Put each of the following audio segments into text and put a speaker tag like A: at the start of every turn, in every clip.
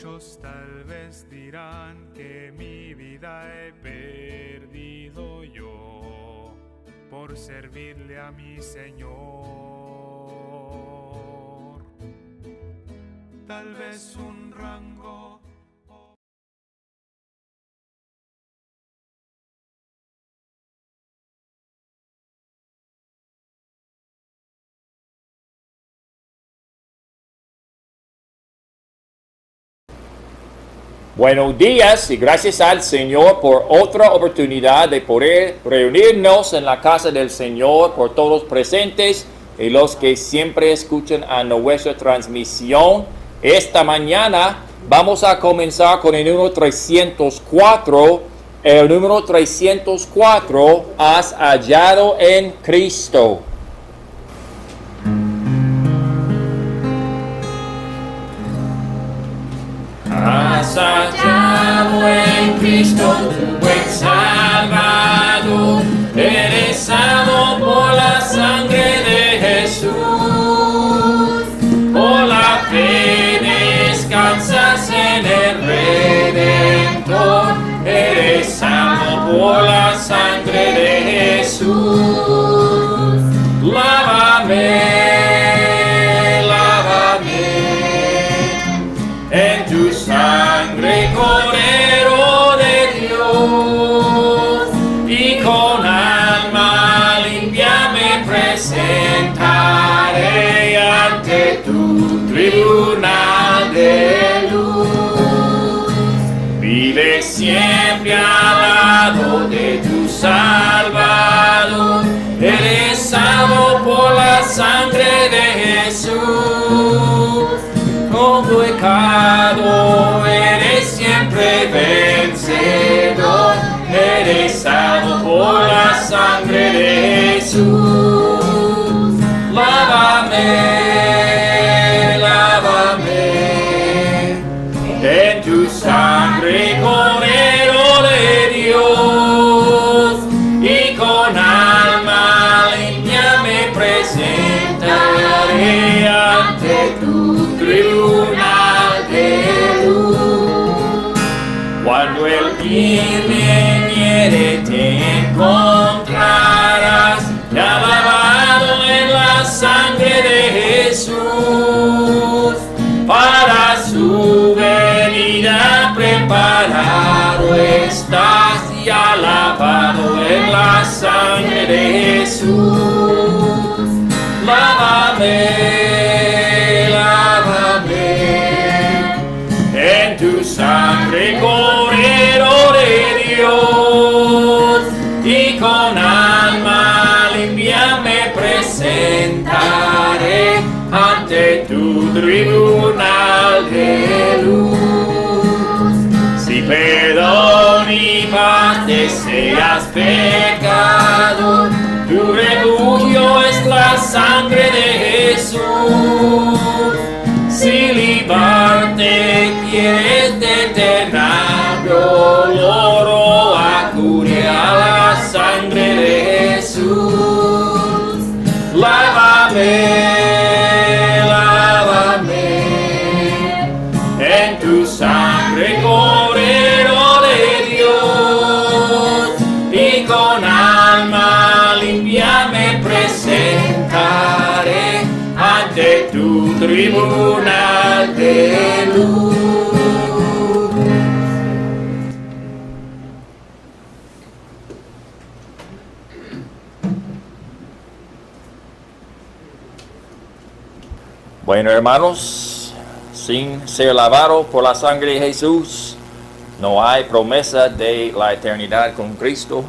A: Muchos tal vez dirán que mi vida he perdido yo por servirle a mi Señor. Tal vez un rango.
B: Buenos días y gracias al Señor por otra oportunidad de poder reunirnos en la casa del Señor, por todos los presentes y los que siempre escuchan a nuestra transmisión. Esta mañana vamos a comenzar con el número 304. El número 304, has hallado en Cristo. Has hallado en Cristo tu buen Salvador, eres salvo por la sangre de Jesús, por la fe descansas en el Redentor, eres salvo por la sangre de Jesús. Lávame en tu sangre, Cordero de Dios, y con alma limpia me presentaré ante tu tribunal de luz. Vive siempre al lado de tu Salvador, eres salvo por la sangre de Jesús. Con pecado eres siempre vencedor, eres salvo por la sangre de Jesús. Lávame en tu sangre, Cordero de Dios, y con alma limpia me presentaré ante tu tribunal de luz. Cuando el bien viniere te encontrarás ya lavado en la sangre de Jesús. Para su venida preparado estás ya lavado en la sangre de Jesús. Lávame en tu sangre, Cordero de Dios, y con alma limpia me presentaré ante tu tribunal de luz. Si perdón y paz deseas, pecador, tu refugio es la sangre de Jesús. Si librarte quieres de eterno dolor, oh, acude a la sangre de Jesús. Lávame en tu sangre, Cordero de Dios, y con alma limpia me presentaré ante tu tribunal de luz. Bueno, hermanos, sin ser lavado por la sangre de Jesús, no hay promesa de la eternidad con Cristo,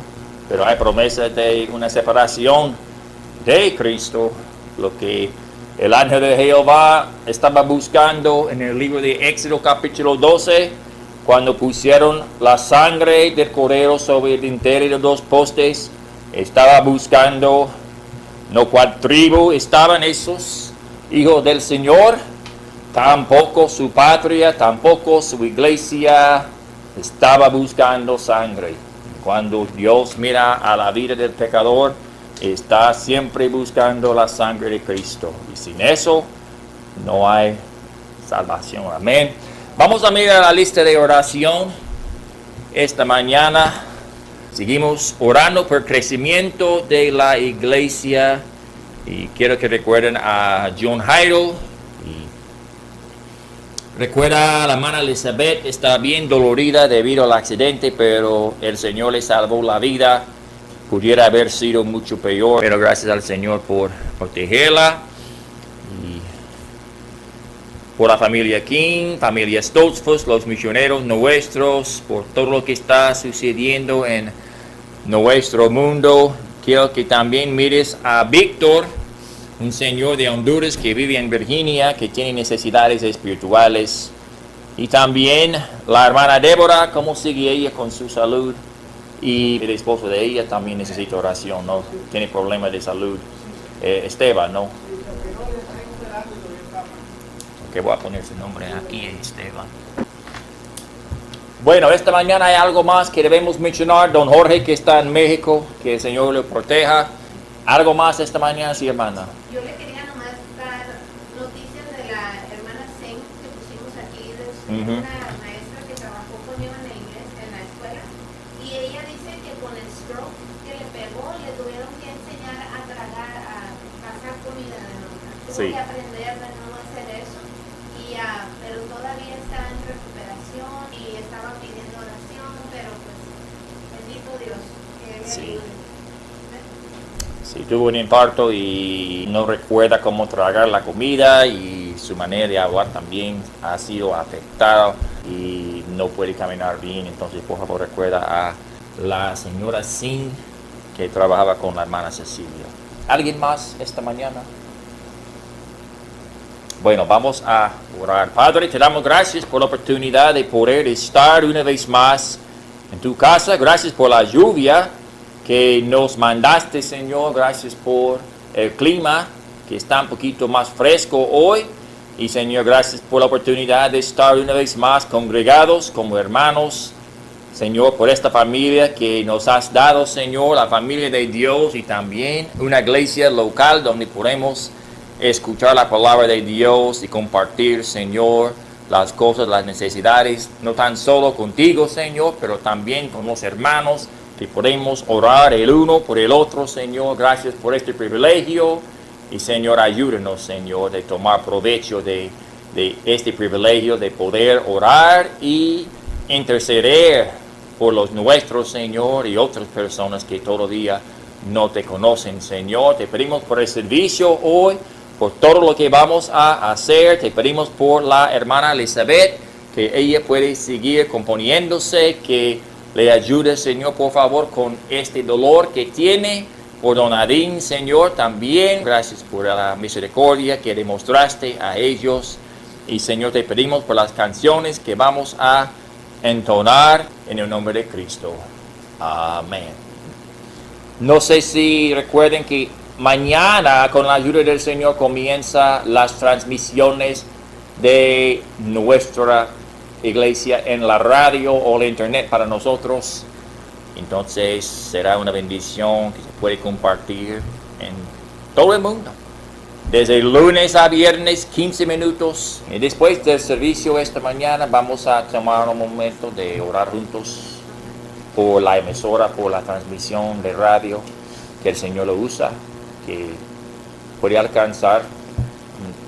B: pero hay promesa de una separación de Cristo, lo que el ángel de Jehová estaba buscando en el libro de Éxodo capítulo 12, cuando pusieron la sangre del cordero sobre el dintel de dos postes. Estaba buscando no cuál tribu estaban esos hijos del Señor, tampoco su patria, tampoco su iglesia. Estaba buscando sangre. Cuando Dios mira a la vida del pecador, está siempre buscando la sangre de Cristo. Y sin eso no hay salvación. Amén. Vamos a mirar la lista de oración. Esta mañana seguimos orando por crecimiento de la iglesia. Y quiero que recuerden a John Jairo. Y recuerda, la hermana Elizabeth está bien dolorida debido al accidente, pero el Señor le salvó la vida. Pudiera haber sido mucho peor, pero gracias al Señor por protegerla. Y por la familia King, familia Stoltzfus, los misioneros nuestros, por todo lo que está sucediendo en nuestro mundo. Quiero que también mires a Víctor, un señor de Honduras que vive en Virginia, que tiene necesidades espirituales. Y también la hermana Débora, cómo sigue ella con su salud. Y el esposo de ella también necesita oración, ¿no? Tiene problemas de salud. Esteban, ¿no? Que voy a poner su nombre aquí, Esteban. Bueno, esta mañana hay algo más que debemos mencionar. Don Jorge, que está en México, que el Señor lo proteja. ¿Algo más esta mañana, sí, hermana?
C: Yo le quería nomás dar noticias de la hermana Sen que pusimos aquí, de una maestra que trabajó conmigo en la inglés, en la escuela. Y ella dice que con el stroke que le pegó, le tuvieron que enseñar a tragar, a pasar comida de nota. Tuvo que aprender de no hacer eso. Pero todavía está en recuperación y estaba pidiendo oración, pero pues bendito Dios que le ayude.
B: Sí, tuvo un infarto y no recuerda cómo tragar la comida y su manera de hablar también ha sido afectada y no puede caminar bien. Entonces, por favor, recuerda a la señora Sin que trabajaba con la hermana Cecilia. ¿Alguien más esta mañana? Bueno, vamos a orar. Padre, te damos gracias por la oportunidad de poder estar una vez más en tu casa. Gracias por la lluvia que nos mandaste, Señor. Gracias por el clima que está un poquito más fresco hoy. Y, Señor, gracias por la oportunidad de estar una vez más congregados como hermanos. Señor, por esta familia que nos has dado, Señor, la familia de Dios y también una iglesia local donde podemos escuchar la palabra de Dios y compartir, Señor, las cosas, las necesidades, no tan solo contigo, Señor, pero también con los hermanos, que podemos orar el uno por el otro, Señor. Gracias por este privilegio y, Señor, ayúdanos, Señor, de tomar provecho de este privilegio de poder orar y interceder por los nuestros, Señor, y otras personas que todavía no te conocen, Señor. Te pedimos por el servicio hoy, por todo lo que vamos a hacer. Te pedimos por la hermana Elizabeth, que ella puede seguir componiéndose, que le ayude, Señor, por favor, con este dolor que tiene. Por Don Adín, Señor, también. Gracias por la misericordia que demostraste a ellos. Y, Señor, te pedimos por las canciones que vamos a entonar en el nombre de Cristo. Amén. No sé si recuerden que mañana, con la ayuda del Señor, comienza las transmisiones de nuestra iglesia en la radio o la internet para nosotros. Entonces será una bendición que se puede compartir en todo el mundo. Desde lunes a viernes, 15 minutos. Y después del servicio esta mañana vamos a tomar un momento de orar juntos por la emisora, por la transmisión de radio que el Señor lo usa, que puede alcanzar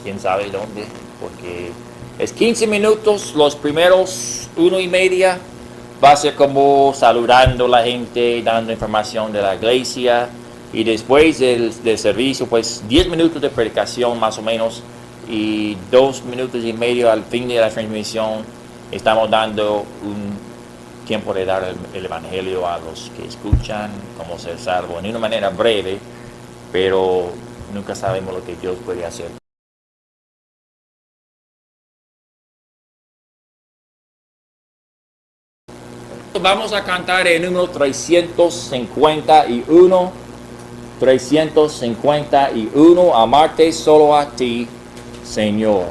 B: quién sabe dónde, porque es 15 minutos, los primeros 1:30 va a ser como saludando a la gente, dando información de la iglesia, y después del servicio, pues 10 minutos de predicación más o menos, y 2 minutos y medio al fin de la transmisión. Estamos dando un tiempo de dar el evangelio a los que escuchan, cómo ser salvo, en una manera breve, pero nunca sabemos lo que Dios puede hacer. Vamos a cantar el número 351. 351, amarte solo a ti, Señor.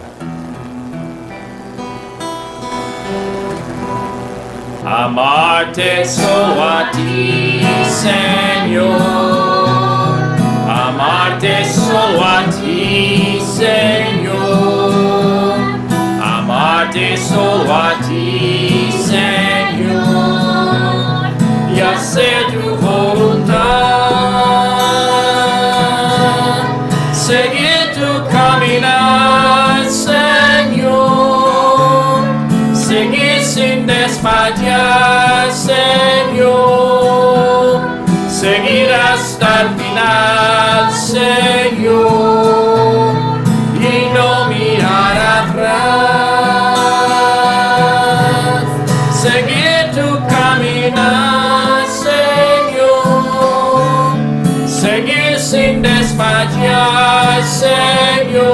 B: Amarte solo a ti, Señor. Amarte solo a ti, Señor. Amarte confiarte solo a ti, Señor, y hacer tu voluntad. Seguir tu caminar, Señor, seguir sin desmayar, Señor, seguir hasta el final, Señor, y no mirar atrás. Seguir tu caminar, Señor, seguir sin desmayar, Señor,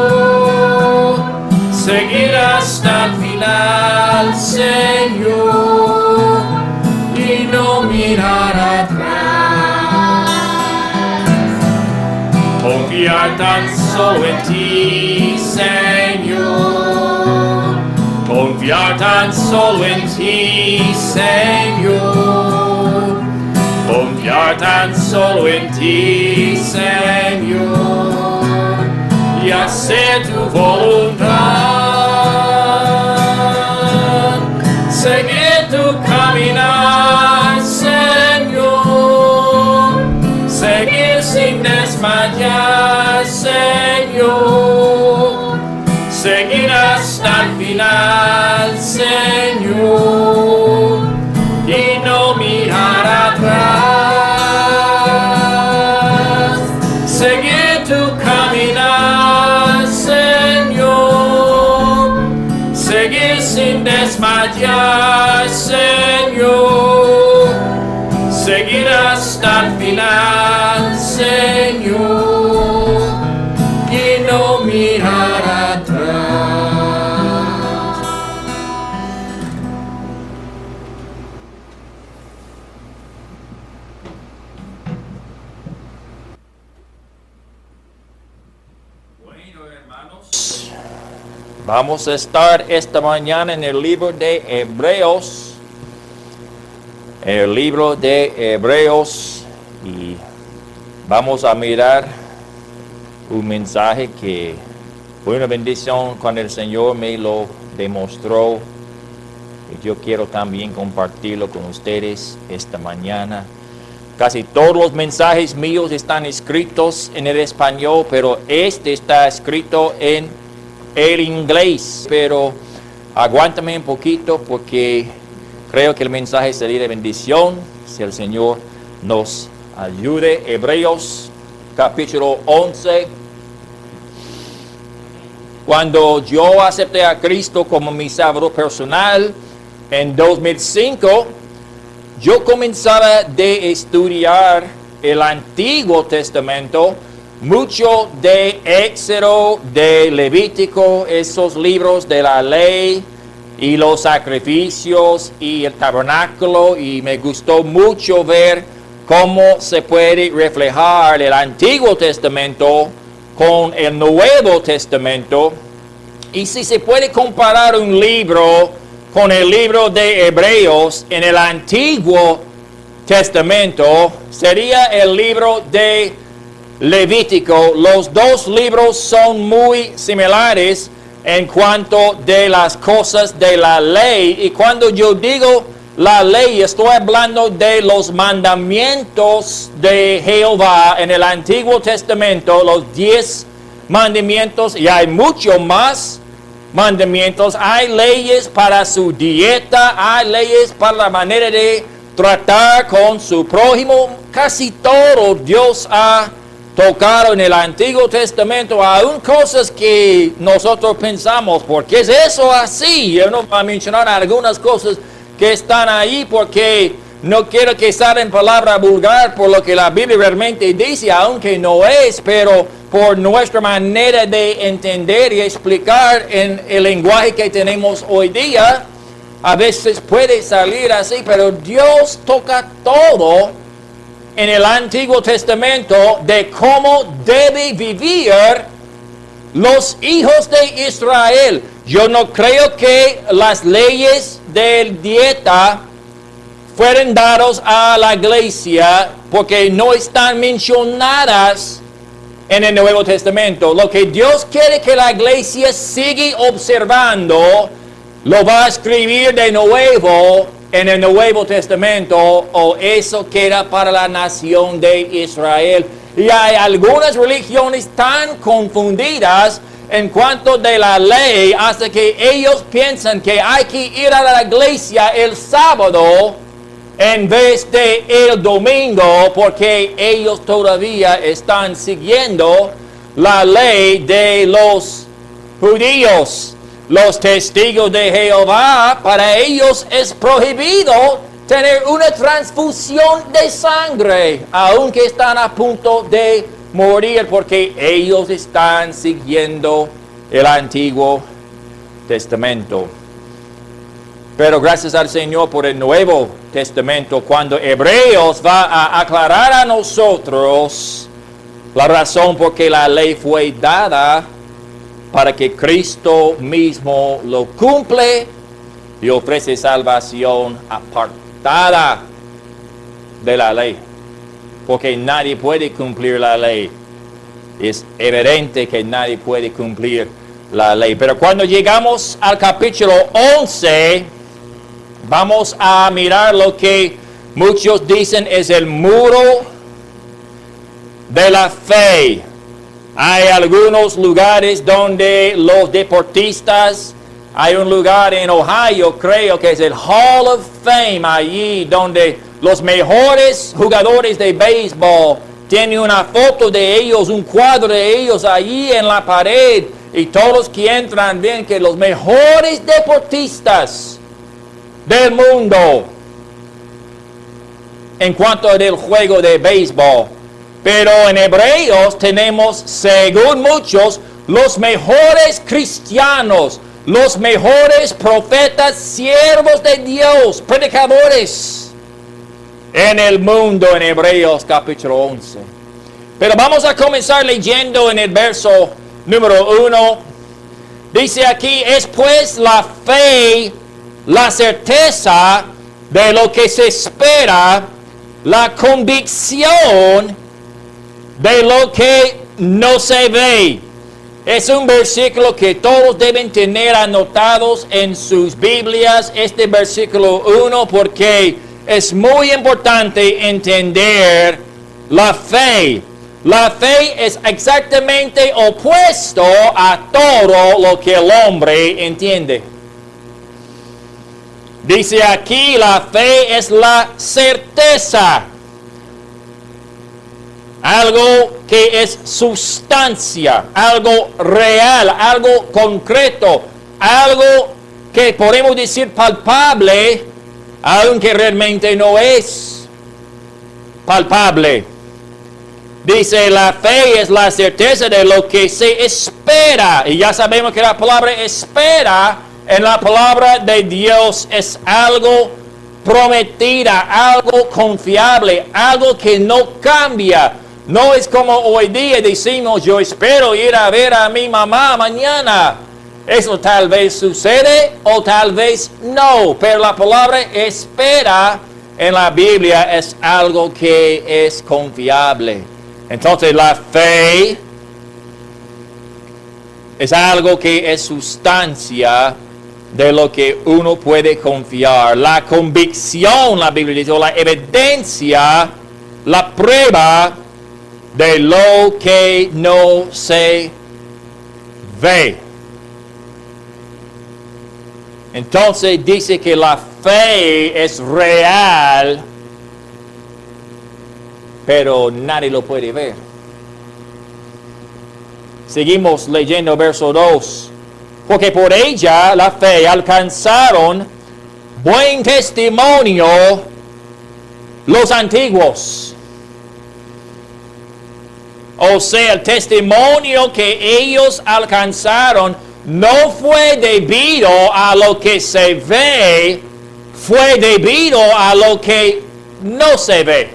B: seguir hasta el final, Señor, y no mirar atrás. Confiar tan solo en ti, Señor, confiar tan solo en ti, Señor, confiar tan solo en ti, Señor, y hacer tu voluntad. Seguir tu caminar, Señor, seguir sin desmayar, Señor, seguir hasta el final, Señor, y no mirar atrás. Seguir tu caminar, Señor, seguir sin desmayar, Señor, seguir hasta el final, Señor, y no mirar atrás. Bueno, hermanos, vamos a estar esta mañana en el libro de Hebreos. El libro de Hebreos, y vamos a mirar un mensaje que fue una bendición cuando el Señor me lo demostró, y yo quiero también compartirlo con ustedes esta mañana. Casi todos los mensajes míos están escritos en el español, pero este está escrito en el inglés. Pero aguántame un poquito porque creo que el mensaje sería de bendición si el Señor nos ayude. Hebreos capítulo 11. Cuando yo acepté a Cristo como mi Salvador personal en 2005, yo comenzaba de estudiar el Antiguo Testamento, mucho de Éxodo, de Levítico, esos libros de la ley y los sacrificios y el tabernáculo, y me gustó mucho ver cómo se puede reflejar el Antiguo Testamento con el Nuevo Testamento, y si se puede comparar un libro con el libro de Hebreos en el Antiguo Testamento, sería el libro de Levítico. Los dos libros son muy similares en cuanto de las cosas de la ley, y cuando yo digo la ley estoy hablando de los mandamientos de Jehová en el Antiguo Testamento, los 10 mandamientos, y hay mucho más mandamientos. Hay leyes para su dieta, hay leyes para la manera de tratar con su prójimo. Casi todo Dios ha tocado en el Antiguo Testamento, aún cosas que nosotros pensamos, ¿por qué es eso así? Yo no voy a mencionar algunas cosas que están ahí porque no quiero que salga en palabra vulgar por lo que la Biblia realmente dice, aunque no es, pero por nuestra manera de entender y explicar en el lenguaje que tenemos hoy día, a veces puede salir así, pero Dios toca todo en el Antiguo Testamento de cómo debe vivir los hijos de Israel. Yo no creo que las leyes de dieta fueron dadas a la iglesia porque no están mencionadas en el Nuevo Testamento. Lo que Dios quiere que la iglesia siga observando lo va a escribir de nuevo en el Nuevo Testamento, o eso queda para la nación de Israel. Y hay algunas religiones tan confundidas en cuanto de la ley, hasta que ellos piensan que hay que ir a la iglesia el sábado en vez de el domingo, porque ellos todavía están siguiendo la ley de los judíos. Los testigos de Jehová, para ellos es prohibido tener una transfusión de sangre, aunque están a punto de morir, porque ellos están siguiendo el Antiguo Testamento. Pero gracias al Señor por el Nuevo Testamento, cuando Hebreos va a aclarar a nosotros la razón por qué la ley fue dada, para que Cristo mismo lo cumple y ofrece salvación apartada de la ley. Porque nadie puede cumplir la ley. Es evidente que nadie puede cumplir la ley. Pero cuando llegamos al capítulo 11, vamos a mirar lo que muchos dicen es el muro de la fe. Hay algunos lugares donde los deportistas, hay un lugar en Ohio, creo que es el Hall of Fame, allí donde los mejores jugadores de béisbol tienen una foto de ellos, un cuadro de ellos allí en la pared, y todos los que entran ven que los mejores deportistas del mundo en cuanto del juego de béisbol. Pero en Hebreos tenemos, según muchos, los mejores cristianos, los mejores profetas, siervos de Dios, predicadores en el mundo, en Hebreos capítulo 11. Pero vamos a comenzar leyendo en el verso número 1. Dice aquí, es pues la fe, la certeza de lo que se espera, la convicción de lo que no se ve. Es un versículo que todos deben tener anotados en sus Biblias, este versículo 1, porque es muy importante entender la fe. La fe es exactamente opuesto a todo lo que el hombre entiende. Dice aquí, la fe es la certeza. Algo que es sustancia, algo real, algo concreto, algo que podemos decir palpable, aunque realmente no es palpable. Dice, la fe es la certeza de lo que se espera. Y ya sabemos que la palabra espera en la palabra de Dios es algo prometida, algo confiable, algo que no cambia. No es como hoy día decimos, yo espero ir a ver a mi mamá mañana. Eso tal vez sucede o tal vez no. Pero la palabra espera en la Biblia es algo que es confiable. Entonces la fe es algo que es sustancia de lo que uno puede confiar. La convicción, la Biblia dice, o la evidencia, la prueba de lo que no se ve. Entonces dice que la fe es real, pero nadie lo puede ver. Seguimos leyendo verso 2. Porque por ella, la fe, alcanzaron buen testimonio los antiguos. O sea, el testimonio que ellos alcanzaron no fue debido a lo que se ve, fue debido a lo que no se ve.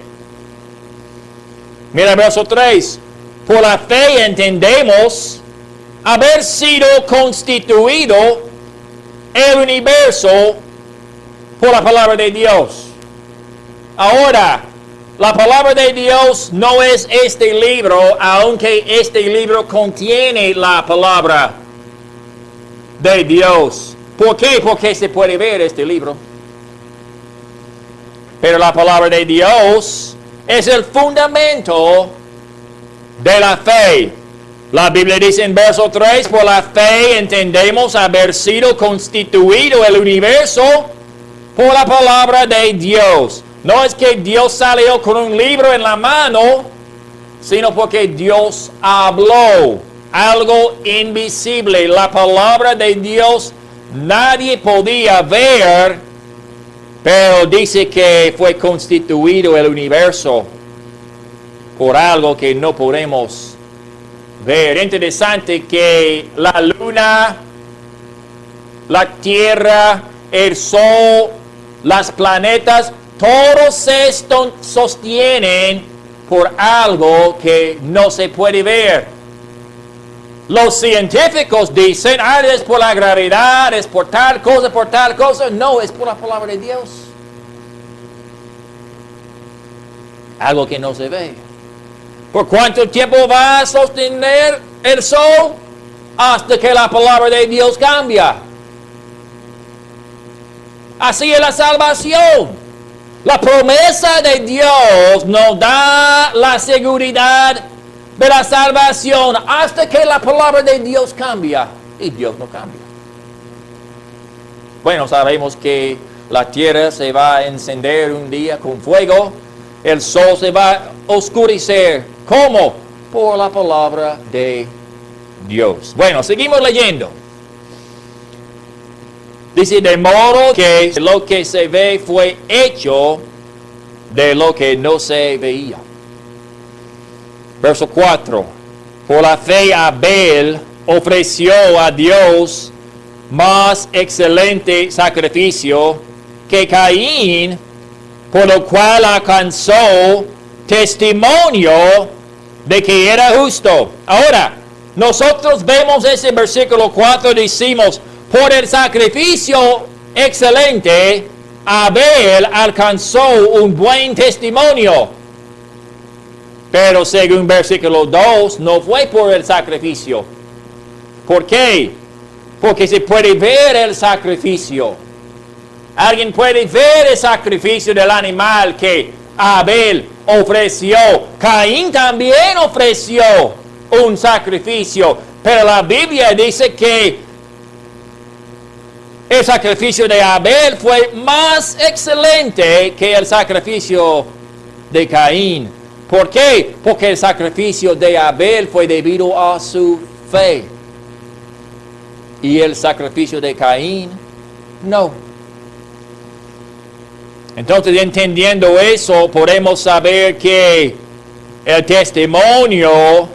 B: Mira el verso 3. Por la fe entendemos haber sido constituido el universo por la palabra de Dios. Ahora, la palabra de Dios no es este libro, aunque este libro contiene la palabra de Dios. ¿Por qué? Porque se puede ver este libro. Pero la palabra de Dios es el fundamento de la fe. La Biblia dice en verso 3, por la fe entendemos haber sido constituido el universo por la palabra de Dios. No es que Dios salió con un libro en la mano, sino porque Dios habló algo invisible. La palabra de Dios nadie podía ver, pero dice que fue constituido el universo por algo que no podemos ver. Interesante que la luna, la tierra, el sol, las planetas, todos se sostienen por algo que no se puede ver. Los científicos dicen, es por la gravedad, es por tal cosa. No, es por la palabra de Dios. Algo que no se ve. ¿Por cuánto tiempo va a sostener el sol? Hasta que la palabra de Dios cambia. Así es la salvación. La promesa de Dios nos da la seguridad de la salvación hasta que la palabra de Dios cambia. Y Dios no cambia. Bueno, sabemos que la tierra se va a encender un día con fuego. El sol se va a oscurecer. ¿Cómo? Por la palabra de Dios. Bueno, seguimos leyendo. Dice, de modo que lo que se ve fue hecho de lo que no se veía. Verso 4. Por la fe Abel ofreció a Dios más excelente sacrificio que Caín, por lo cual alcanzó testimonio de que era justo. Ahora, nosotros vemos ese versículo 4, decimos, por el sacrificio excelente, Abel alcanzó un buen testimonio. Pero según versículo 2, no fue por el sacrificio. ¿Por qué? Porque se puede ver el sacrificio. Alguien puede ver el sacrificio del animal que Abel ofreció. Caín también ofreció un sacrificio. Pero la Biblia dice que el sacrificio de Abel fue más excelente que el sacrificio de Caín. ¿Por qué? Porque el sacrificio de Abel fue debido a su fe. Y el sacrificio de Caín, no. Entonces, entendiendo eso, podemos saber que el testimonio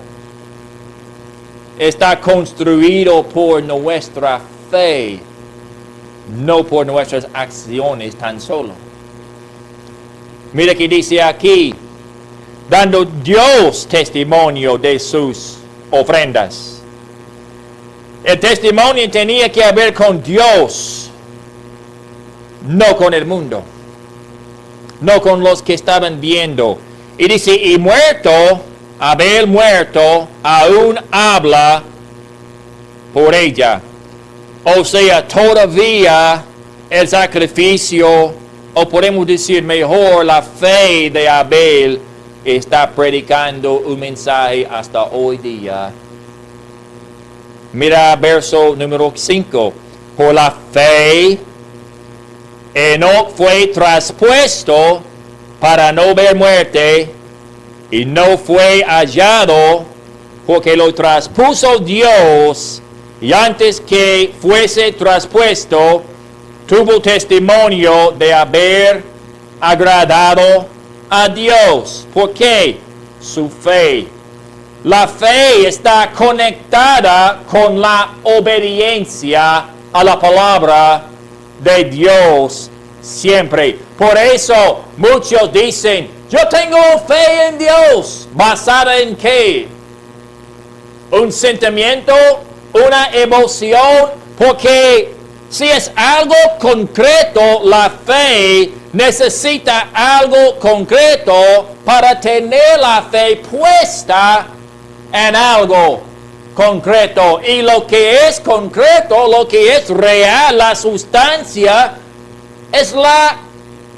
B: está construido por nuestra fe, no por nuestras acciones tan solo. Mira que dice aquí, dando Dios testimonio de sus ofrendas. El testimonio tenía que ver con Dios, no con el mundo, no con los que estaban viendo. Y dice, y muerto, Abel muerto, aún habla por ella. O sea, todavía el sacrificio, o podemos decir mejor, la fe de Abel está predicando un mensaje hasta hoy día. Mira verso número 5. Por la fe, Enoc fue traspuesto para no ver muerte, y no fue hallado, porque lo traspuso Dios, y antes que fuese traspuesto, tuvo testimonio de haber agradado a Dios. ¿Por qué? Su fe. La fe está conectada con la obediencia a la palabra de Dios siempre. Por eso muchos dicen, yo tengo fe en Dios. ¿Basada en qué? Un sentimiento, una emoción, porque si es algo concreto, la fe necesita algo concreto para tener la fe puesta en algo concreto. Y lo que es concreto, lo que es real, la sustancia, es la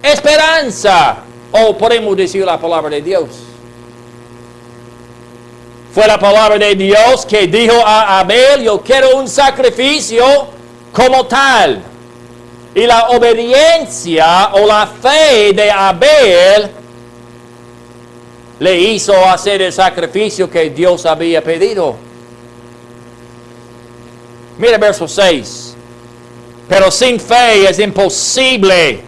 B: esperanza. O podemos decir la palabra de Dios. Fue la palabra de Dios que dijo a Abel, yo quiero un sacrificio como tal. Y la obediencia o la fe de Abel le hizo hacer el sacrificio que Dios había pedido. Mira verso 6. Pero sin fe es imposible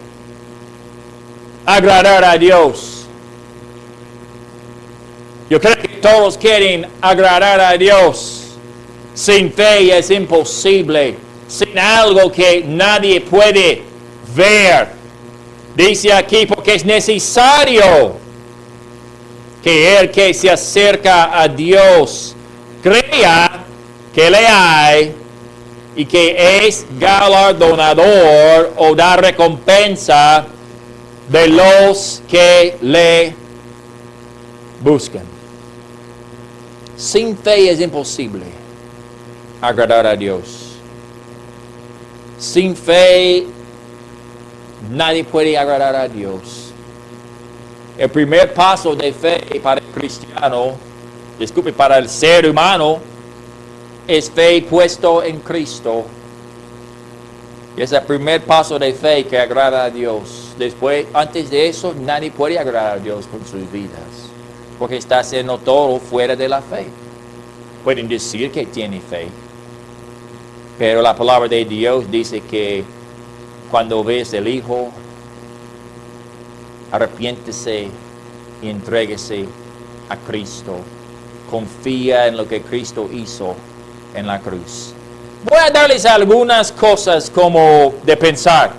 B: agradar a Dios. Yo creo que todos quieren agradar a Dios. Sin fe es imposible. Sin algo que nadie puede ver. Dice aquí, porque es necesario que el que se acerca a Dios crea que le hay y que es galardonador o da recompensa de los que le buscan. Sin fe es imposible agradar a Dios. Sin fe nadie puede agradar a Dios. El primer paso de fe para el cristiano, para el ser humano, es fe puesto en Cristo. Y es el primer paso de fe que agrada a Dios. Después, antes de eso, nadie puede agradar a Dios con sus vidas, porque está haciendo todo fuera de la fe. Pueden decir que tiene fe, pero la palabra de Dios dice que cuando ves el Hijo, arrepiéntese y entréguese a Cristo. Confía en lo que Cristo hizo en la cruz. Voy a darles algunas cosas como de pensar.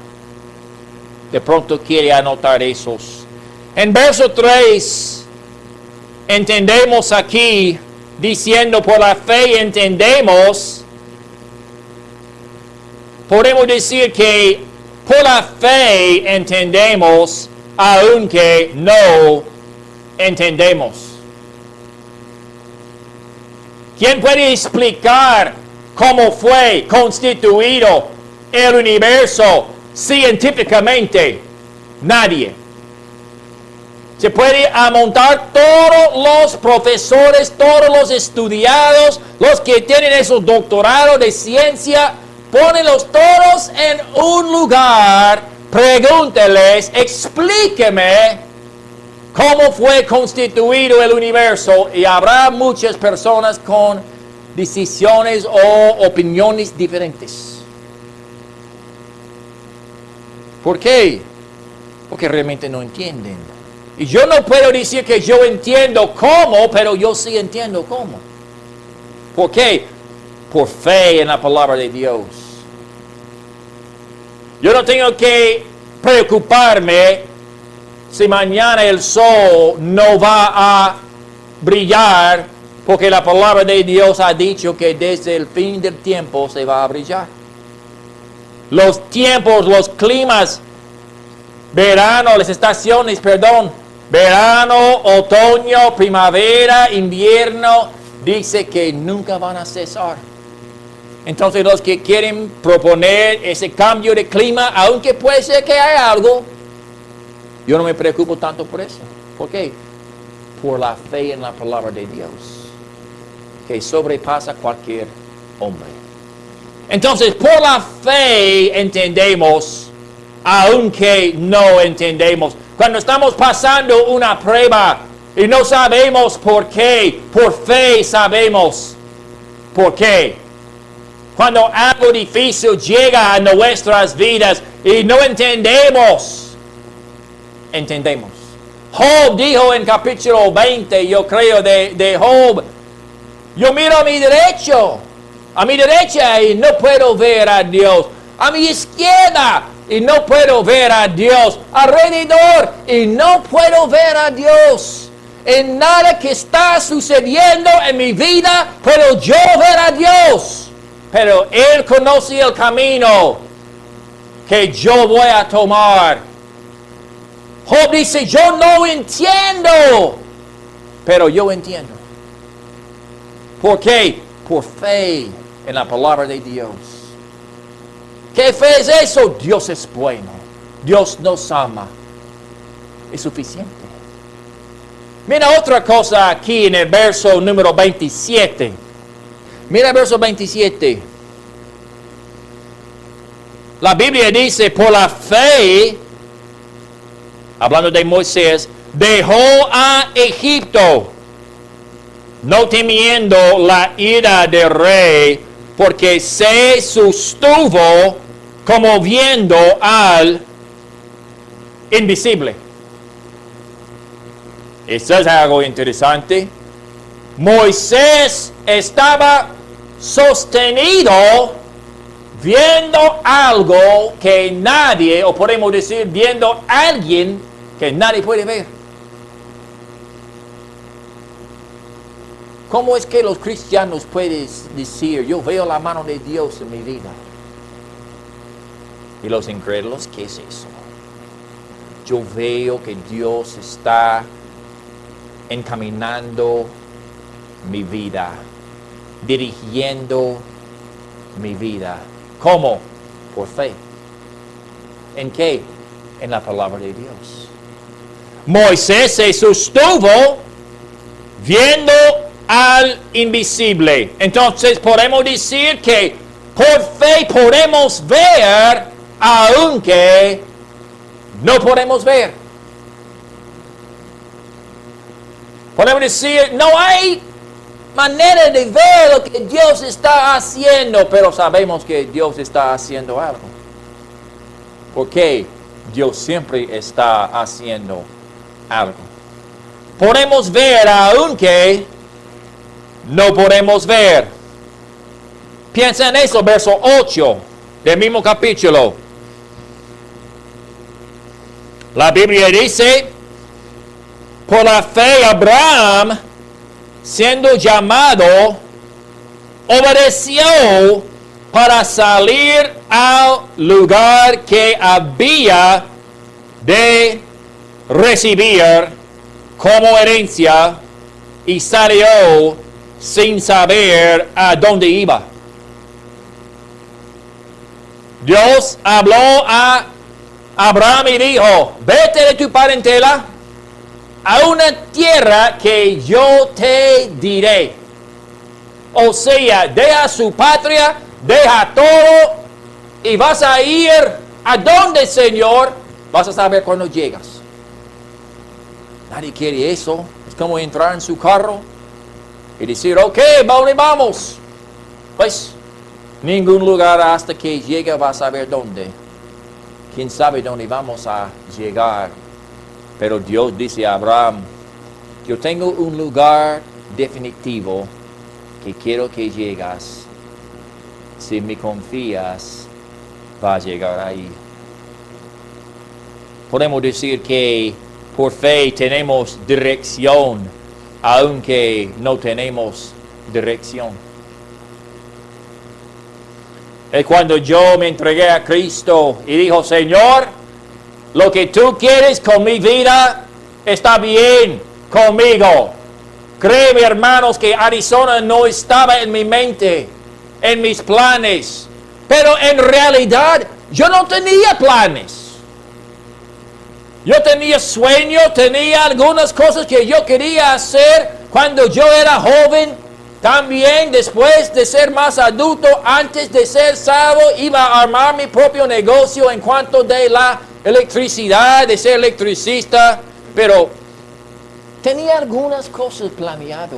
B: De pronto quiere anotar esos. En verso 3, entendemos aquí, diciendo por la fe entendemos, podemos decir que por la fe entendemos, aunque no entendemos. ¿Quién puede explicar cómo fue constituido el universo científicamente? Nadie. Se puede amontar todos los profesores, todos los estudiados, los que tienen esos doctorados de ciencia, pónenlos todos en un lugar, pregúnteles, explíqueme cómo fue constituido el universo, y habrá muchas personas con decisiones o opiniones diferentes. ¿Por qué? Porque realmente no entienden. Y yo no puedo decir que yo entiendo cómo, pero yo sí entiendo cómo. ¿Por qué? Por fe en la palabra de Dios. Yo no tengo que preocuparme si mañana el sol no va a brillar, porque la palabra de Dios ha dicho que desde el fin del tiempo se va a brillar. Los tiempos, los climas, las estaciones, verano, otoño, primavera, invierno, dice que nunca van a cesar. Entonces los que quieren proponer ese cambio de clima, aunque puede ser que haya algo, yo no me preocupo tanto por eso. ¿Por qué? Por la fe en la palabra de Dios, que sobrepasa cualquier hombre. Entonces, por la fe entendemos, aunque no entendemos. Cuando estamos pasando una prueba y no sabemos por qué, por fe sabemos por qué. Cuando algo difícil llega a nuestras vidas y no entendemos, entendemos. Job dijo en capítulo 20, yo creo, de Job, yo miro a mi derecha y no puedo ver a Dios. A mi izquierda y no puedo ver a Dios. Alrededor y no puedo ver a Dios. En nada que está sucediendo en mi vida puedo yo ver a Dios. Pero Él conoce el camino que yo voy a tomar. Job dice, yo no entiendo, pero yo entiendo. ¿Por qué? por fe en la palabra de Dios. ¿Qué fe es eso? Dios es bueno. Dios nos ama. Es suficiente. Mira otra cosa aquí en el verso número 27. Mira el verso 27. La Biblia dice, por la fe, hablando de Moisés, dejó a Egipto, no temiendo la ira del rey, porque se sostuvo como viendo al invisible. Esto es algo interesante. Moisés estaba sostenido viendo algo que nadie, o podemos decir, viendo a alguien que nadie puede ver. ¿Cómo es que los cristianos pueden decir, yo veo la mano de Dios en mi vida? Y los incrédulos, ¿qué es eso? Yo veo que Dios está encaminando mi vida, dirigiendo mi vida. ¿Cómo? Por fe. ¿En qué? En la palabra de Dios. Moisés se sostuvo viendo al invisible. Entonces podemos decir que por fe podemos ver aunque no podemos ver. Podemos decir, no hay manera de ver lo que Dios está haciendo, pero sabemos que Dios está haciendo algo. Porque Dios siempre está haciendo algo. Podemos ver aunque no podemos ver. Piensa en eso, verso 8 del mismo capítulo. La Biblia dice, por la fe Abraham, siendo llamado, obedeció para salir al lugar que había de recibir como herencia y salió sin saber a dónde iba. Dios habló a Abraham y dijo, vete de tu parentela a una tierra que yo te diré. O sea, deja su patria, deja todo y vas a ir a donde, Señor, vas a saber cuando llegas. Nadie quiere eso. Es como entrar en su carro y decir, ok, ¿dónde vamos? Pues, ningún lugar hasta que llegue vas a saber dónde. ¿Quién sabe dónde vamos a llegar? Pero Dios dice a Abraham, yo tengo un lugar definitivo que quiero que llegas. Si me confías, va a llegar ahí. Podemos decir que por fe tenemos dirección, aunque no tenemos dirección. Es cuando yo me entregué a Cristo y dijo, Señor, lo que tú quieres con mi vida está bien conmigo. Créeme, hermanos, que Arizona no estaba en mi mente, en mis planes. Pero en realidad yo no tenía planes. Yo tenía sueños, tenía algunas cosas que yo quería hacer cuando yo era joven. También después de ser más adulto, antes de ser salvo, iba a armar mi propio negocio en cuanto de la electricidad, de ser electricista. Pero tenía algunas cosas planeadas.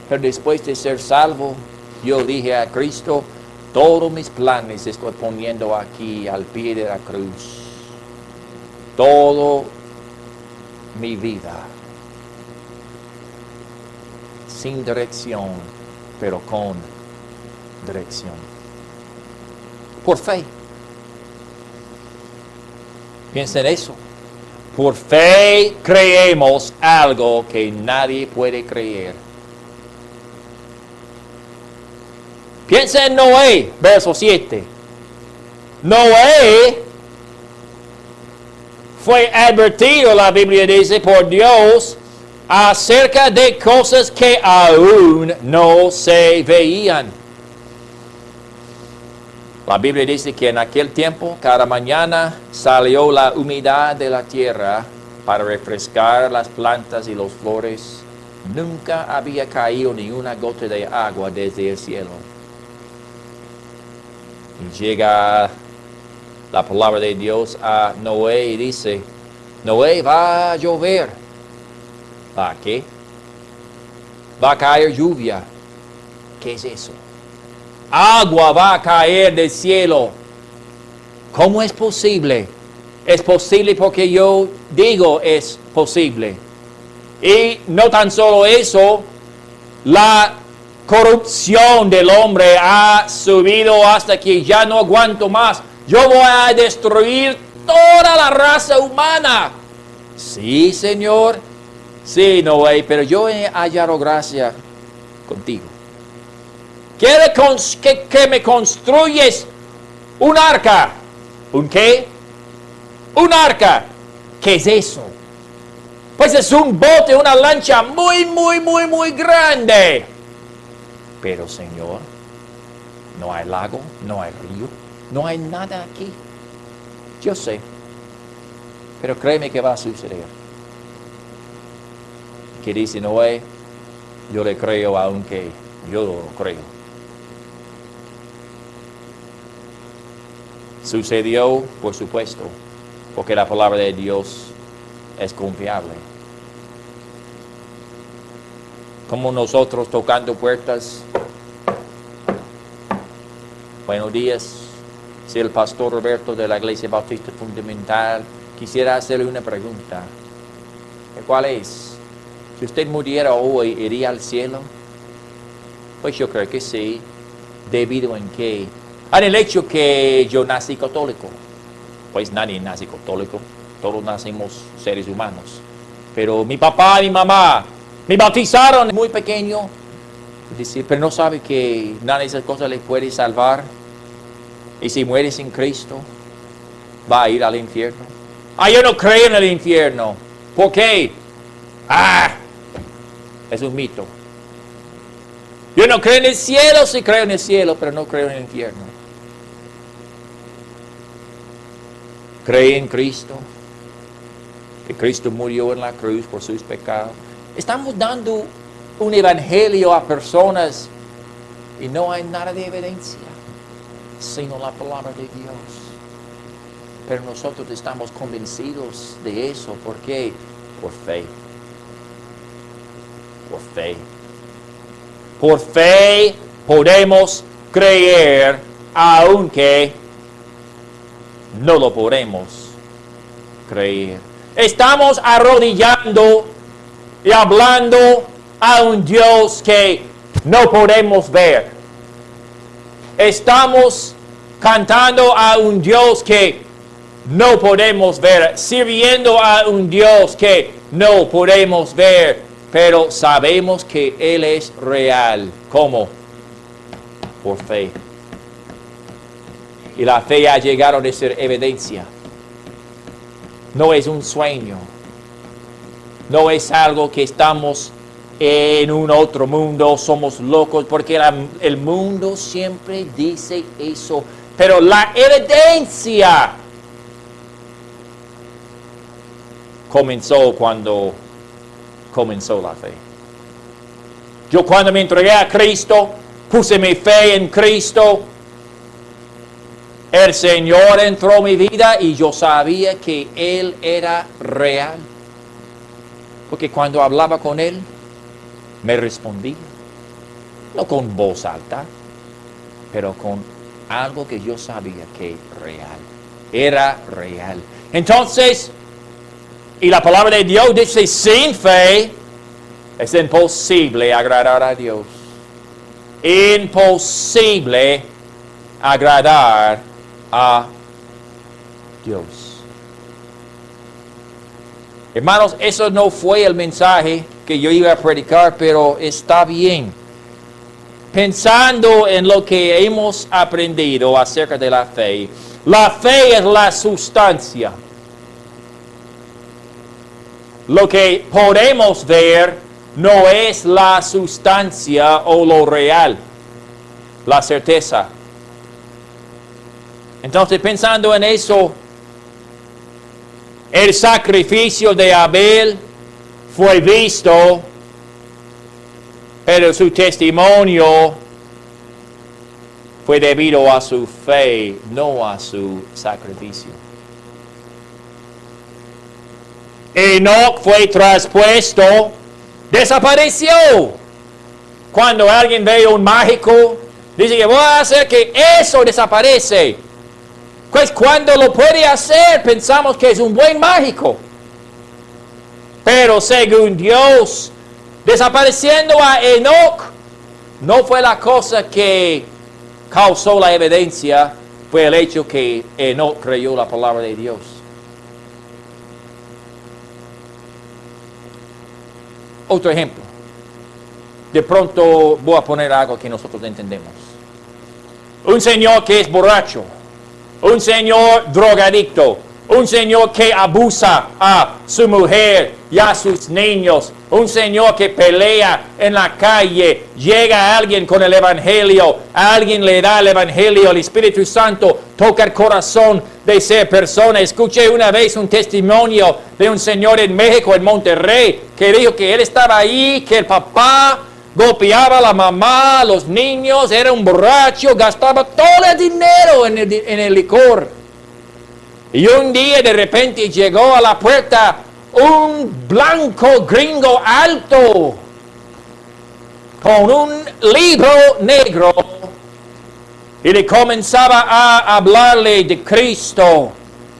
B: Pero después de ser salvo, yo dije a Cristo, todos mis planes estoy poniendo aquí al pie de la cruz. Todo mi vida. Sin dirección, pero con dirección. Por fe. Piensa en eso. Por fe creemos algo que nadie puede creer. Piensa en Noé, verso 7. Noé fue advertido, la Biblia dice, por Dios acerca de cosas que aún no se veían. La Biblia dice que en aquel tiempo, cada mañana salió la humedad de la tierra para refrescar las plantas y las flores. Nunca había caído ni una gota de agua desde el cielo. Y llega la palabra de Dios a Noé y dice, Noé, va a llover. ¿Va a qué? Va a caer lluvia. ¿Qué es eso? Agua va a caer del cielo. ¿Cómo es posible? Es posible porque yo digo es posible. Y no tan solo eso, la corrupción del hombre ha subido hasta que ya no aguanto más. Yo voy a destruir toda la raza humana. Sí, Señor. Sí, Noé, pero yo he hallado gracia contigo. ¿Quiere que me construyes un arca? ¿Un qué? Un arca. ¿Qué es eso? Pues es un bote, una lancha muy grande. Pero, Señor, no hay lago, no hay río, no hay nada aquí. Yo sé, pero créeme que va a suceder. Que dice Noé, yo le creo aunque yo no lo creo. Sucedió, por supuesto, porque la palabra de Dios es confiable. Como nosotros tocando puertas. Buenos días. Si el pastor Roberto de la Iglesia Bautista Fundamental quisiera hacerle una pregunta. ¿Cuál es? Si usted muriera hoy, ¿iría al cielo? Pues yo creo que sí. ¿Debido en qué? En el hecho que yo nací católico. Pues nadie nace católico. Todos nacemos seres humanos. Pero mi papá y mi mamá me bautizaron muy pequeño. Pero no sabe que nada de esas cosas le puede salvar. Y si muere sin Cristo, va a ir al infierno. Yo no creo en el infierno. ¿Por qué? Es un mito. Yo no creo en el cielo, sí creo en el cielo, pero no creo en el infierno. Cree en Cristo, que Cristo murió en la cruz por sus pecados. Estamos dando un evangelio a personas y no hay nada de evidencia, sino la palabra de Dios. Pero nosotros estamos convencidos de eso. ¿Por qué? Por fe. Por fe. Por fe podemos creer aunque no lo podemos creer. Estamos arrodillando y hablando a un Dios que no podemos ver. Estamos cantando a un Dios que no podemos ver, sirviendo a un Dios que no podemos ver, pero sabemos que Él es real. ¿Cómo? Por fe. Y la fe ha llegado a ser evidencia. No es un sueño. No es algo que estamos en un otro mundo, somos locos, porque el mundo siempre dice eso. Pero la evidencia comenzó cuando comenzó la fe. Yo cuando me entregué a Cristo, puse mi fe en Cristo, el Señor entró en mi vida y yo sabía que Él era real. Porque cuando hablaba con Él, me respondía. No con voz alta, pero con algo que yo sabía que era real. Entonces, y la palabra de Dios dice, sin fe es imposible agradar a Dios. Imposible agradar a Dios. Hermanos, eso no fue el mensaje que yo iba a predicar, pero está bien. Pensando en lo que hemos aprendido acerca de la fe es la sustancia. Lo que podemos ver no es la sustancia o lo real, la certeza. Entonces, pensando en eso, el sacrificio de Abel fue visto, pero su testimonio fue debido a su fe, no a su sacrificio. Enoc fue traspuesto, desapareció. Cuando alguien ve un mágico, dice que voy a hacer que eso desaparece. Pues cuando lo puede hacer, pensamos que es un buen mágico. Pero según Dios, desapareciendo a Enoc, no fue la cosa que causó la evidencia, fue el hecho que Enoc creyó la palabra de Dios. Otro ejemplo. De pronto voy a poner algo que nosotros entendemos. Un señor que es borracho, un señor drogadicto, un señor que abusa a su mujer y a sus niños, un señor que pelea en la calle, llega a alguien con el evangelio, a alguien le da el evangelio, el Espíritu Santo toca el corazón de esa persona. Escuché una vez un testimonio de un señor en México, en Monterrey, que dijo que él estaba ahí, que el papá golpeaba a la mamá, a los niños, era un borracho, gastaba todo el dinero en el licor. Y un día de repente llegó a la puerta un blanco gringo alto con un libro negro y le comenzaba a hablarle de Cristo.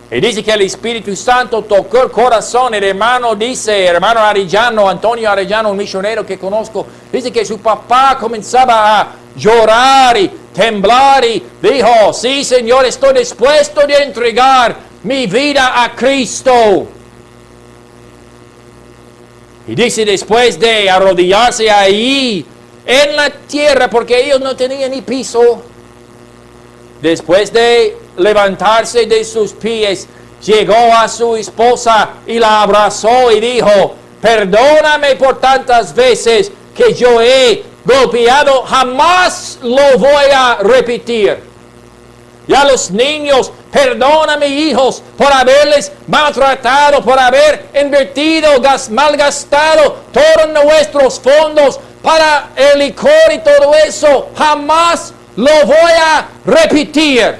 B: Y dice que el Espíritu Santo tocó el corazón. El hermano dice, hermano Arellano, Antonio Arellano, un misionero que conozco, dice que su papá comenzaba a llorar y temblar y dijo, sí, Señor, estoy dispuesto de entregar mi vida a Cristo. Y dice, después de arrodillarse ahí en la tierra, porque ellos no tenían ni piso, después de levantarse de sus pies, llegó a su esposa y la abrazó y dijo, perdóname por tantas veces que yo he golpeado, jamás lo voy a repetir. Y a los niños, perdóname, hijos, por haberles maltratado, por haber invertido, malgastado todos nuestros fondos para el licor y todo eso. Jamás lo voy a repetir.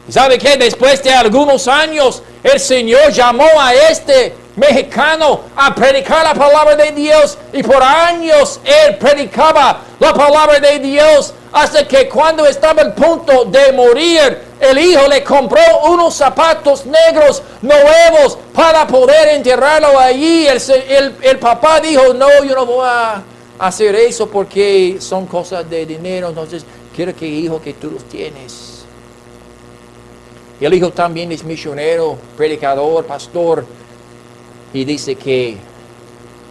B: ¿Sabe qué? Después de algunos años, el Señor llamó a este mexicano a predicar la palabra de Dios, y por años él predicaba la palabra de Dios, hasta que cuando estaba al punto de morir, el hijo le compró unos zapatos negros nuevos para poder enterrarlo allí. El papá dijo, no, yo no voy a hacer eso porque son cosas de dinero, entonces quiero que hijo, que tú los tienes. Y el hijo también es misionero, predicador, pastor, y dice que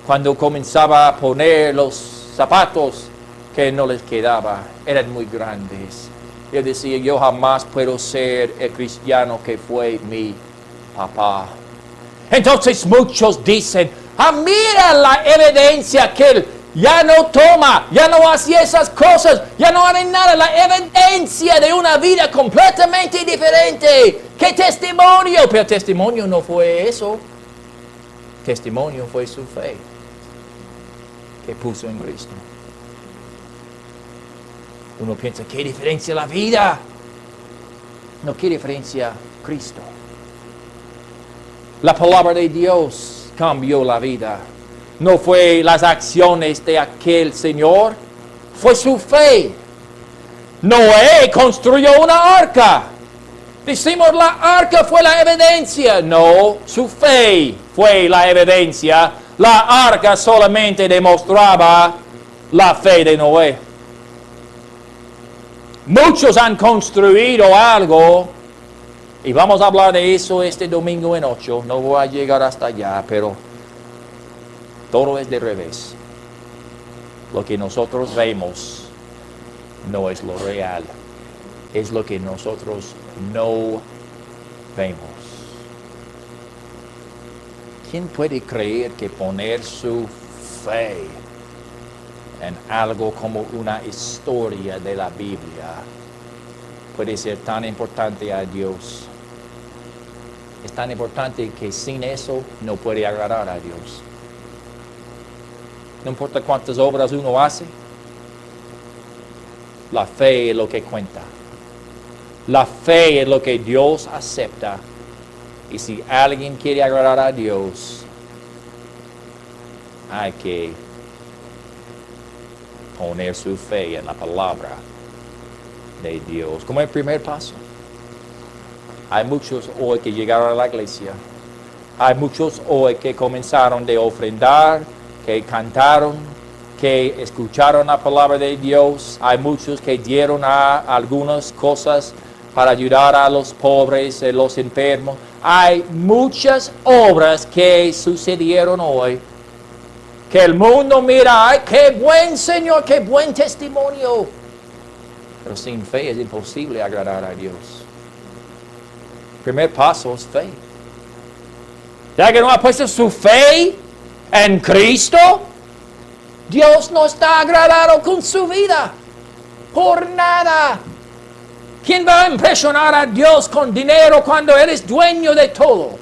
B: cuando comenzaba a poner los zapatos que no les quedaba, eran muy grandes. Y él decía, yo jamás puedo ser el cristiano que fue mi papá. Entonces muchos dicen, mira la evidencia que él ya no toma, ya no hace esas cosas, ya no hace nada. La evidencia de una vida completamente diferente. ¡Qué testimonio! Pero el testimonio no fue eso. Testimonio fue su fe que puso en Cristo. Uno piensa, ¿qué diferencia la vida? No, ¿qué diferencia Cristo? La palabra de Dios cambió la vida. No fue las acciones de aquel señor, fue su fe. Noé construyó una arca. Decimos, la arca fue la evidencia. No, su fe fue la evidencia. La arca solamente demostraba la fe de Noé. Muchos han construido algo, y vamos a hablar de eso este domingo en 8. No voy a llegar hasta allá, pero todo es de revés. Lo que nosotros vemos no es lo real, es lo que nosotros no vemos. ¿Quién puede creer que poner su fe en algo como una historia de la Biblia puede ser tan importante a Dios? Es tan importante que sin eso no puede agradar a Dios. No importa cuántas obras uno hace, la fe es lo que cuenta. La fe es lo que Dios acepta. Y si alguien quiere agradar a Dios, hay que poner su fe en la palabra de Dios como el primer paso. Hay muchos hoy que llegaron a la iglesia. Hay muchos hoy que comenzaron de ofrendar, que cantaron, que escucharon la palabra de Dios. Hay muchos que dieron a algunas cosas para ayudar a los pobres, a los enfermos. Hay muchas obras que sucedieron hoy, que el mundo mira, ¡ay, qué buen Señor, qué buen testimonio! Pero sin fe es imposible agradar a Dios. El primer paso es fe. Ya que no ha puesto su fe en Cristo, Dios no está agradado con su vida, por nada. ¿Quién va a impresionar a Dios con dinero cuando Él es dueño de todo?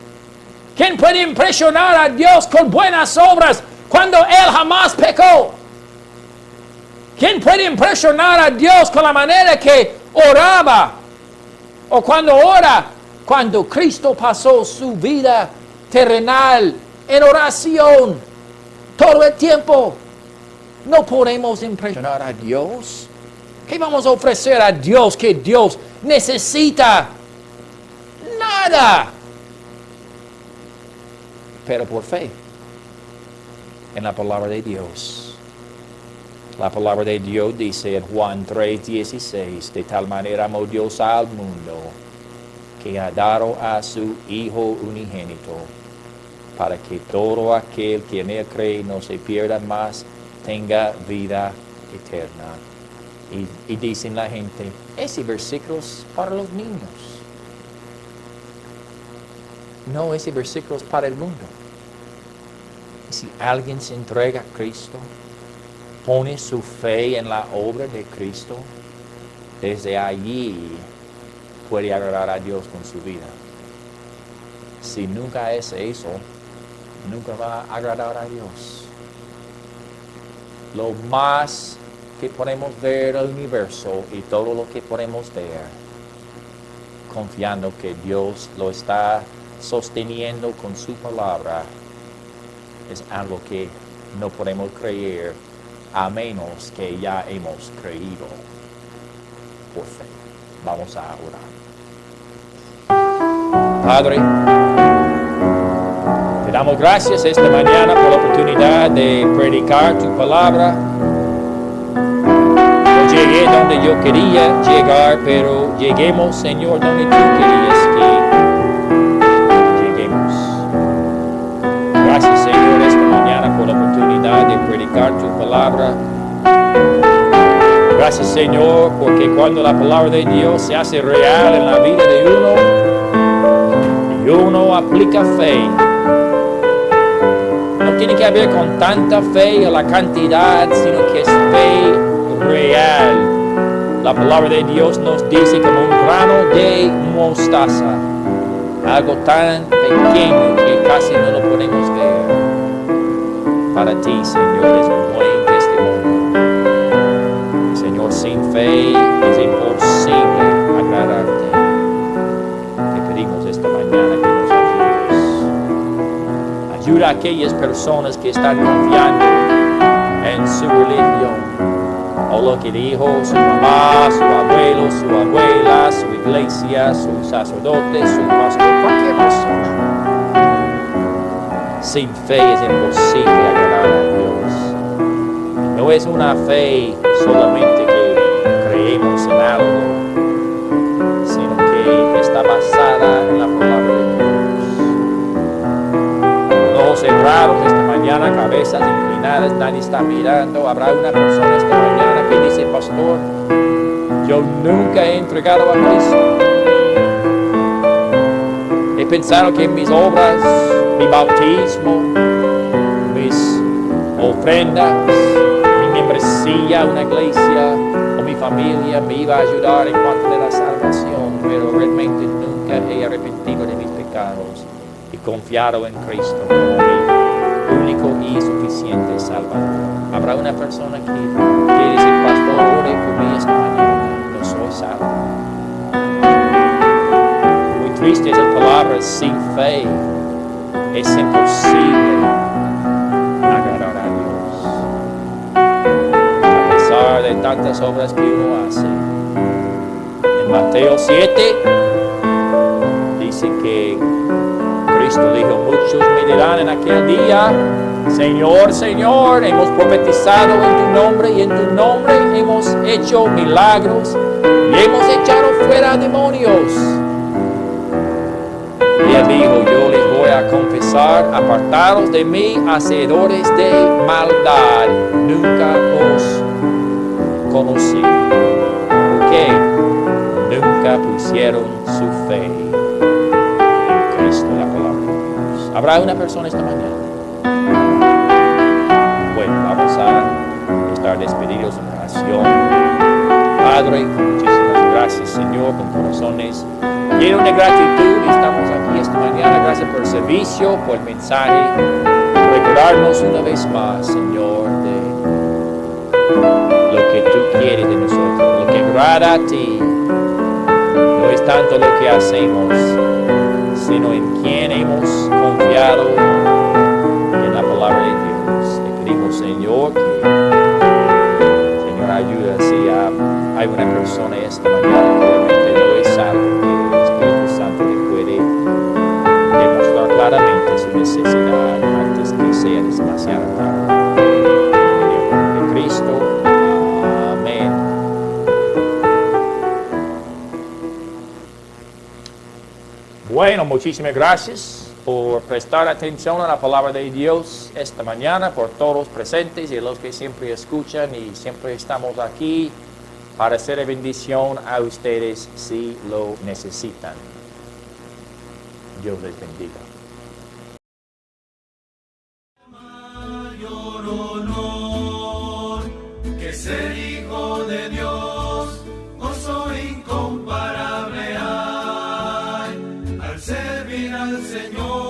B: ¿Quién puede impresionar a Dios con buenas obras cuando Él jamás pecó? ¿Quién puede impresionar a Dios con la manera que oraba? O cuando ora, cuando Cristo pasó su vida terrenal en oración todo el tiempo. No podemos impresionar a Dios. ¿Qué vamos a ofrecer a Dios que Dios necesita? Nada. Pero por fe en la palabra de Dios. La palabra de Dios dice en Juan 3:16, de tal manera amó Dios al mundo que ha dado a su Hijo unigénito, para que todo aquel que en Él cree no se pierda más, tenga vida eterna. Y dicen la gente, ese versículo es para los niños. No, ese versículo es para el mundo. Y si alguien se entrega a Cristo, pone su fe en la obra de Cristo, desde allí puede agradar a Dios con su vida. Si nunca es eso, nunca va a agradar a Dios. Lo más que podemos ver el universo y todo lo que podemos ver, confiando que Dios lo está sosteniendo con su palabra, es algo que no podemos creer a menos que ya hemos creído por fe. Vamos a orar. Padre, te damos gracias esta mañana por la oportunidad de predicar tu palabra. No llegué donde yo quería llegar, pero lleguemos, Señor, donde tú querías que lleguemos. Gracias, Señor, esta mañana por la oportunidad de predicar tu palabra. Gracias, Señor, porque cuando la palabra de Dios se hace real en la vida de uno, y uno aplica fe, no tiene que haber con tanta fe o la cantidad, sino que es fe real. La palabra de Dios nos dice como un grano de mostaza, algo tan pequeño que casi no lo podemos ver. Para ti, Señor, es un buen testimonio. Señor, sin fe es imposible agradarte. Te pedimos esta mañana que nos ayudes. Ayuda a aquellas personas que están confiando en su religión, o lo que dijo su mamá, su abuelo, su abuela, su iglesia, su sacerdote, su pastor, cualquier persona. Sin fe es imposible agradar a Dios. No es una fe solamente que creemos en algo, sino que está basada en la palabra de Dios. Ojos cerrados esta mañana, cabezas inclinadas, nadie está mirando. Habrá una persona esta mañana que dice, pastor, yo nunca he entregado a Cristo. He pensado que mis obras mi bautismo, mis ofrendas, mi membresía a una iglesia o mi familia me iba a ayudar en cuanto a la salvación, pero realmente nunca he arrepentido de mis pecados y confiado en Cristo como mi único y suficiente Salvador. Habrá una persona que quiere decir, pastor, ore por mí esta mañana, no soy salvo. Muy triste esas palabras, sin fe es imposible agradar a Dios. A pesar de tantas obras que uno hace. En Mateo 7 dice que Cristo dijo, muchos me dirán en aquel día, Señor, Señor, hemos profetizado en tu nombre y en tu nombre hemos hecho milagros y hemos echado fuera demonios. Y él dijo, yo les voy a confesar, apartados de mí, hacedores de maldad, nunca os conocí. ¿Por qué? Nunca pusieron su fe en Cristo, la palabra de Dios. ¿Habrá una persona esta mañana? Bueno, vamos a estar despedidos en oración. Padre, muchísimas gracias, Señor, con corazones llenos de gratitud. Estamos aquí esta mañana. Gracias por el servicio, por el mensaje. Recordarnos una vez más, Señor, de lo que tú quieres de nosotros, lo que agrada a ti. No es tanto lo que hacemos, sino en quién hemos confiado en la palabra de Dios. Te pedimos, Señor, que Señor ayuda si hay una persona esta mañana que realmente no es salvo, que el Espíritu Santo le puede demostrar claramente su necesidad antes que sea demasiado tarde. En el nombre de Cristo. Amén. Bueno, muchísimas gracias por prestar atención a la palabra de Dios esta mañana, por todos los presentes y los que siempre escuchan, y siempre estamos aquí para ser de bendición a ustedes si lo necesitan. Dios les bendiga.
D: Mayor honor que ser hijo de Dios, gozo incomparable hay al servir al Señor.